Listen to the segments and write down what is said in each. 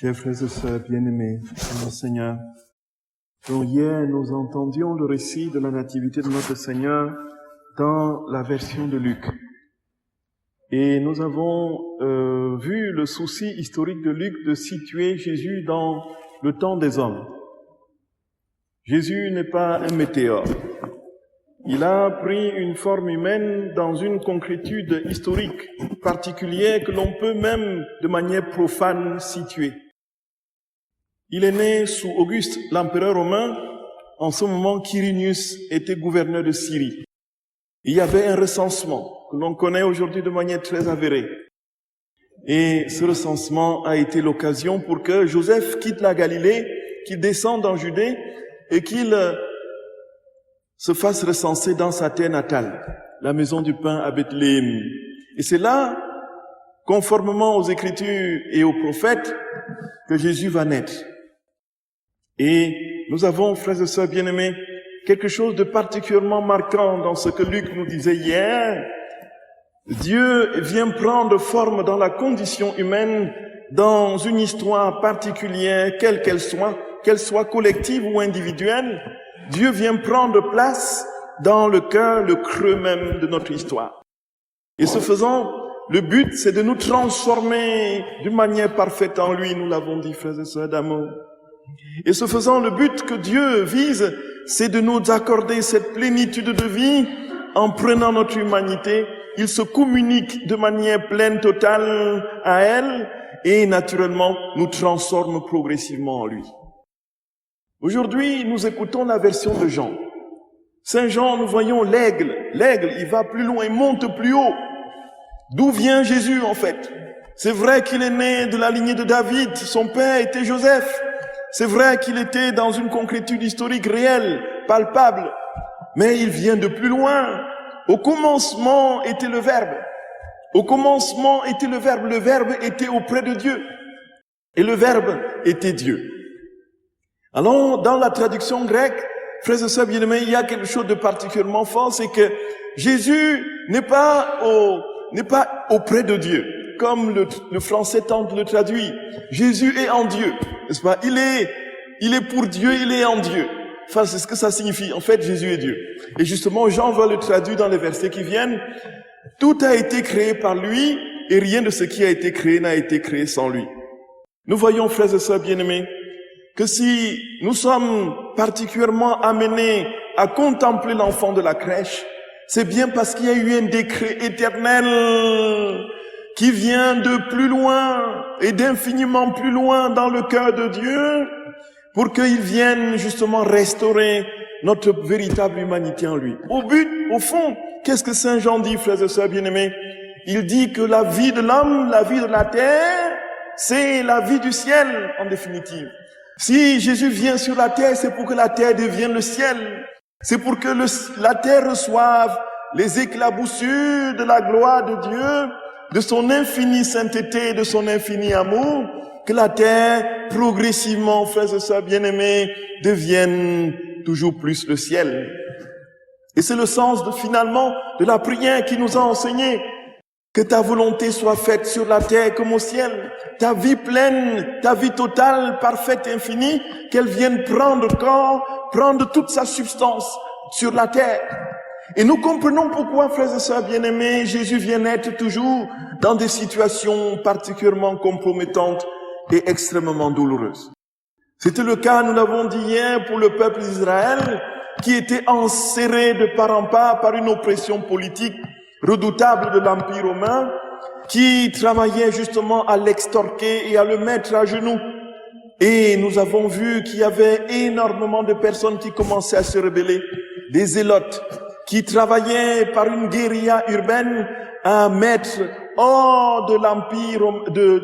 Chers frères et sœurs bien-aimés dans le Seigneur, donc hier nous entendions le récit de la nativité de notre Seigneur dans la version de Luc. Et nous avons vu le souci historique de Luc de situer Jésus dans le temps des hommes. Jésus n'est pas un météore. Il a pris une forme humaine dans une concrétude historique particulière que l'on peut même de manière profane situer. Il est né sous Auguste, l'empereur romain. En ce moment, Quirinius était gouverneur de Syrie. Il y avait un recensement que l'on connaît aujourd'hui de manière très avérée. Et ce recensement a été l'occasion pour que Joseph quitte la Galilée, qu'il descende en Judée et qu'il se fasse recenser dans sa terre natale, la maison du pain à Bethléem. Et c'est là, conformément aux Écritures et aux prophètes, que Jésus va naître. Et nous avons, frères et sœurs bien-aimés, quelque chose de particulièrement marquant dans ce que Luc nous disait hier. Dieu vient prendre forme dans la condition humaine, dans une histoire particulière, quelle qu'elle soit collective ou individuelle. Dieu vient prendre place dans le cœur, le creux même de notre histoire. Et ce faisant, le but, c'est de nous transformer d'une manière parfaite en lui, nous l'avons dit, frères et sœurs d'amour. Et ce faisant, le but que Dieu vise, c'est de nous accorder cette plénitude de vie en prenant notre humanité. Il se communique de manière pleine, totale à elle et naturellement nous transforme progressivement en lui. Aujourd'hui, nous écoutons la version de Jean. Saint Jean, nous voyons l'aigle. L'aigle, il va plus loin, il monte plus haut. D'où vient Jésus en fait? C'est vrai qu'il est né de la lignée de David, son père était Joseph. C'est vrai qu'il était dans une concrétude historique réelle, palpable, mais il vient de plus loin. Au commencement était le Verbe. Au commencement était le Verbe. Le Verbe était auprès de Dieu. Et le Verbe était Dieu. Alors, dans la traduction grecque, frères et sœurs bien-aimés, il y a quelque chose de particulièrement fort, c'est que Jésus n'est pas auprès de Dieu, comme le français tente de le traduire. Jésus est en Dieu, n'est-ce pas? Il est pour Dieu, il est en Dieu. Enfin, c'est ce que ça signifie. En fait, Jésus est Dieu. Et justement, Jean va le traduire dans les versets qui viennent. Tout a été créé par lui, et rien de ce qui a été créé n'a été créé sans lui. Nous voyons, frères et sœurs bien-aimés, que si nous sommes particulièrement amenés à contempler l'enfant de la crèche, c'est bien parce qu'il y a eu un décret éternel qui vient de plus loin et d'infiniment plus loin dans le cœur de Dieu pour qu'il vienne justement restaurer notre véritable humanité en lui. Au fond, qu'est-ce que Saint Jean dit, frères et sœurs bien-aimés? Il dit que la vie de l'homme, la vie de la terre, c'est la vie du ciel en définitive. Si Jésus vient sur la terre, c'est pour que la terre devienne le ciel. C'est pour que la terre reçoive les éclaboussures de la gloire de Dieu, de son infinie sainteté, de son infini amour, que la terre, progressivement, frères et sœurs bien-aimés, devienne toujours plus le ciel. Et c'est le sens finalement de la prière qui nous a enseigné. Que ta volonté soit faite sur la terre comme au ciel. Ta vie pleine, ta vie totale, parfaite, infinie, qu'elle vienne prendre corps, prendre toute sa substance sur la terre. Et nous comprenons pourquoi, frères et sœurs bien-aimés, Jésus vient être toujours dans des situations particulièrement compromettantes et extrêmement douloureuses. C'était le cas, nous l'avons dit hier, pour le peuple d'Israël, qui était enserré de part en part par une oppression politique redoutable de l'Empire romain, qui travaillait justement à l'extorquer et à le mettre à genoux. Et nous avons vu qu'il y avait énormément de personnes qui commençaient à se rebeller, des zélotes, qui travaillaient par une guérilla urbaine à mettre hors de l'Empire,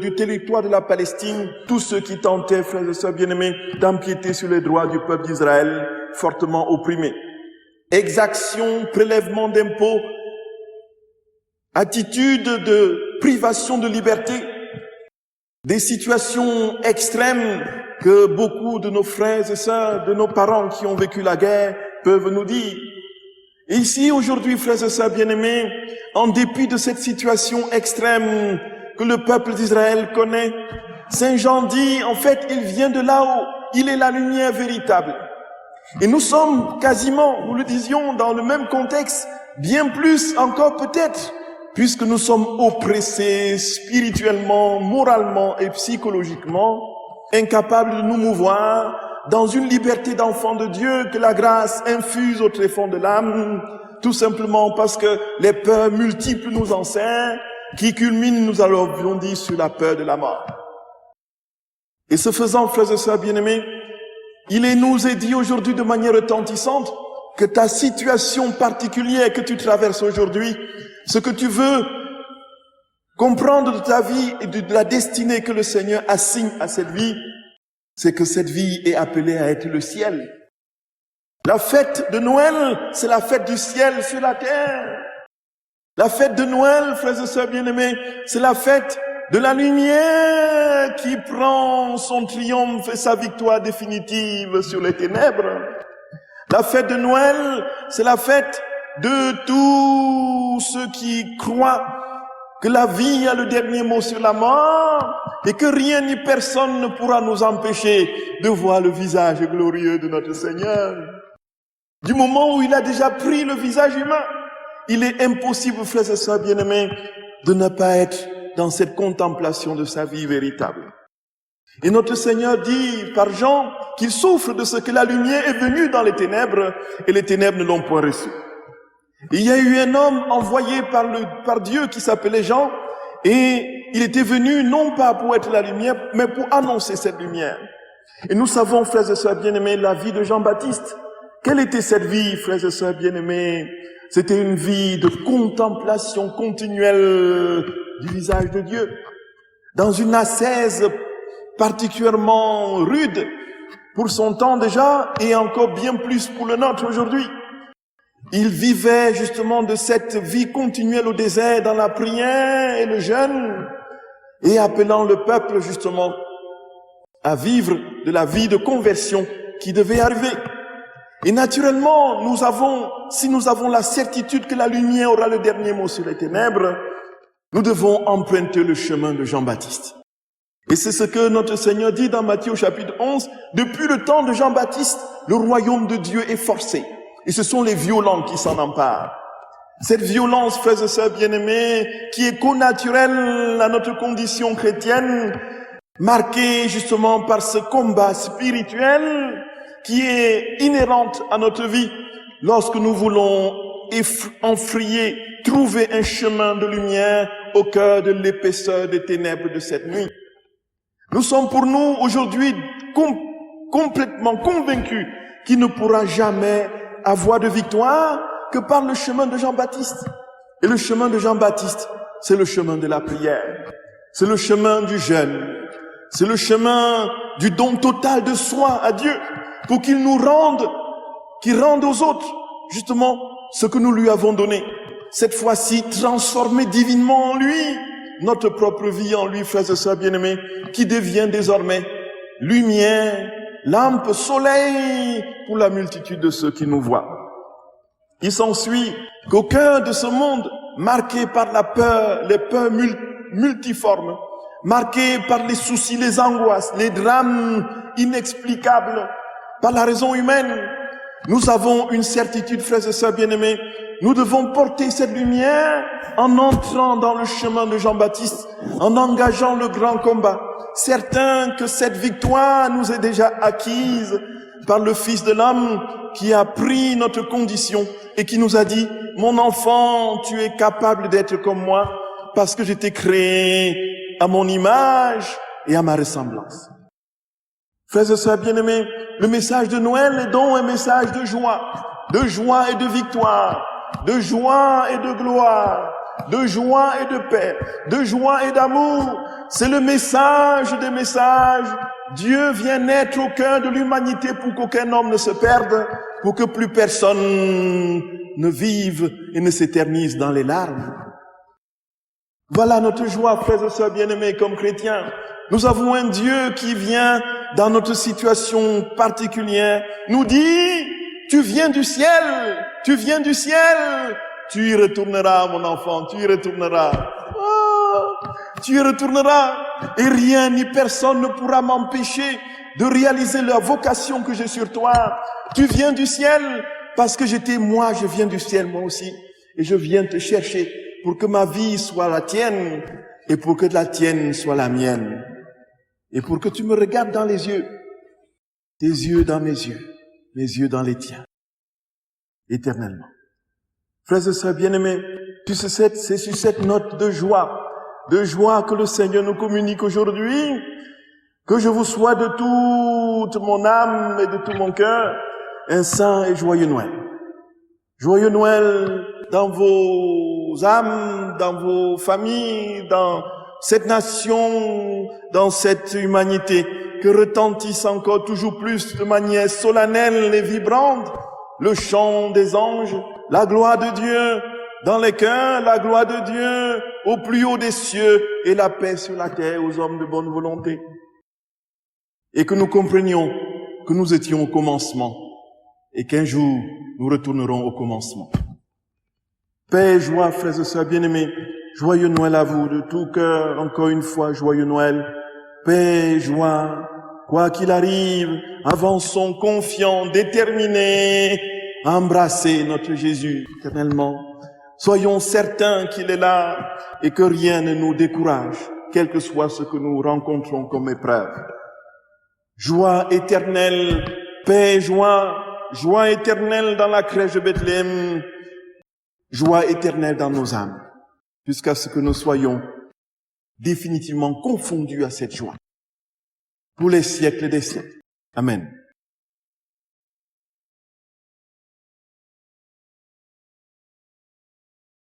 du territoire de la Palestine, tous ceux qui tentaient, frères et sœurs bien-aimés, d'empiéter sur les droits du peuple d'Israël, fortement opprimé. Exaction, prélèvement d'impôts, attitude de privation de liberté, des situations extrêmes que beaucoup de nos frères et sœurs, de nos parents qui ont vécu la guerre peuvent nous dire. Et ici, aujourd'hui, frères et sœurs bien-aimés, en dépit de cette situation extrême que le peuple d'Israël connaît, Saint Jean dit, en fait, il vient de là-haut. Il est la lumière véritable. Et nous sommes quasiment, nous le disions, dans le même contexte, bien plus encore peut-être, puisque nous sommes oppressés spirituellement, moralement et psychologiquement, incapables de nous mouvoir dans une liberté d'enfant de Dieu que la grâce infuse au tréfonds de l'âme, tout simplement parce que les peurs multiples nous enseignent, qui culminent, nous l'avons dit, sur la peur de la mort. Et ce faisant, frères et sœurs bien-aimés, nous est dit aujourd'hui de manière retentissante que ta situation particulière que tu traverses aujourd'hui, ce que tu veux comprendre de ta vie et de la destinée que le Seigneur assigne à cette vie, c'est que cette vie est appelée à être le ciel. La fête de Noël, c'est la fête du ciel sur la terre. La fête de Noël, frères et sœurs bien-aimés, c'est la fête de la lumière qui prend son triomphe et sa victoire définitive sur les ténèbres. La fête de Noël, c'est la fête de tous ceux qui croient que la vie a le dernier mot sur la mort et que rien ni personne ne pourra nous empêcher de voir le visage glorieux de notre Seigneur. Du moment où il a déjà pris le visage humain, il est impossible, frères et sœurs bien-aimés, de ne pas être dans cette contemplation de sa vie véritable. Et notre Seigneur dit par Jean qu'il souffre de ce que la lumière est venue dans les ténèbres et les ténèbres ne l'ont point reçu. Il y a eu un homme envoyé par Dieu qui s'appelait Jean et il était venu non pas pour être la lumière mais pour annoncer cette lumière. Et nous savons, frères et sœurs bien-aimés, la vie de Jean-Baptiste. Quelle était cette vie, frères et sœurs bien-aimés? C'était une vie de contemplation continuelle du visage de Dieu, dans une ascèse particulièrement rude pour son temps déjà et encore bien plus pour le nôtre aujourd'hui. Il vivait justement de cette vie continuelle au désert dans la prière et le jeûne et appelant le peuple justement à vivre de la vie de conversion qui devait arriver. Et naturellement, si nous avons la certitude que la lumière aura le dernier mot sur les ténèbres, nous devons emprunter le chemin de Jean-Baptiste. Et c'est ce que notre Seigneur dit dans Matthieu au chapitre 11. Depuis le temps de Jean-Baptiste, le royaume de Dieu est forcé. Et ce sont les violents qui s'en emparent. Cette violence, frères et sœurs bien-aimés, qui est connaturelle à notre condition chrétienne, marquée justement par ce combat spirituel qui est inhérente à notre vie lorsque nous voulons enfrier, trouver un chemin de lumière au cœur de l'épaisseur des ténèbres de cette nuit. Nous sommes pour nous aujourd'hui complètement convaincus qu'il ne pourra jamais avoir de victoire que par le chemin de Jean-Baptiste. Et le chemin de Jean-Baptiste, c'est le chemin de la prière. C'est le chemin du jeûne. C'est le chemin du don total de soi à Dieu pour qu'il rende aux autres justement ce que nous lui avons donné. Cette fois-ci, transformer divinement en lui notre propre vie en lui, frères et sœurs bien-aimés, qui devient désormais lumière, lampe, soleil pour la multitude de ceux qui nous voient. Il s'ensuit qu'au cœur de ce monde, marqué par la peur, les peurs multiformes, marqué par les soucis, les angoisses, les drames inexplicables, par la raison humaine, nous avons une certitude, frères et sœurs bien-aimés, nous devons porter cette lumière en entrant dans le chemin de Jean-Baptiste, en engageant le grand combat. Certain que cette victoire nous est déjà acquise par le Fils de l'homme qui a pris notre condition et qui nous a dit « Mon enfant, tu es capable d'être comme moi parce que je t'ai créé à mon image et à ma ressemblance. » Frères et sœurs bien-aimés, le message de Noël est donc un message de joie et de victoire, de joie et de gloire, de joie et de paix, de joie et d'amour. C'est le message des messages. Dieu vient naître au cœur de l'humanité pour qu'aucun homme ne se perde, pour que plus personne ne vive et ne s'éternise dans les larmes. Voilà notre joie, frères et sœurs bien-aimés, comme chrétiens. Nous avons un Dieu qui vient dans notre situation particulière, nous dit, tu viens du ciel, tu viens du ciel, tu y retourneras, mon enfant, tu y retourneras. Oh, tu y retourneras. et rien ni personne ne pourra m'empêcher de réaliser la vocation que j'ai sur toi. Tu viens du ciel parce que moi, je viens du ciel moi aussi. Et je viens te chercher pour que ma vie soit la tienne et pour que la tienne soit la mienne. Et pour que tu me regardes dans les yeux, tes yeux dans mes yeux dans les tiens, éternellement. Frères et sœurs bien-aimés, c'est sur cette note de joie que le Seigneur nous communique aujourd'hui, que je vous souhaite de toute mon âme et de tout mon cœur un saint et joyeux Noël. Joyeux Noël dans vos âmes, dans vos familles, dans cette nation, dans cette humanité, que retentisse encore toujours plus de manière solennelle et vibrante le chant des anges, la gloire de Dieu dans les cœurs, la gloire de Dieu au plus haut des cieux et la paix sur la terre aux hommes de bonne volonté. Et que nous comprenions que nous étions au commencement et qu'un jour nous retournerons au commencement. Paix et joie, frères et sœurs bien-aimés, joyeux Noël à vous de tout cœur, encore une fois, joyeux Noël. Paix et joie, quoi qu'il arrive, avançons confiants, déterminés, à embrasser notre Jésus éternellement. Soyons certains qu'il est là et que rien ne nous décourage, quel que soit ce que nous rencontrons comme épreuve. Joie éternelle, paix et joie éternelle dans la crèche de Bethléem, joie éternelle dans nos âmes, jusqu'à ce que nous soyons définitivement confondus à cette joie, pour les siècles des siècles. Amen.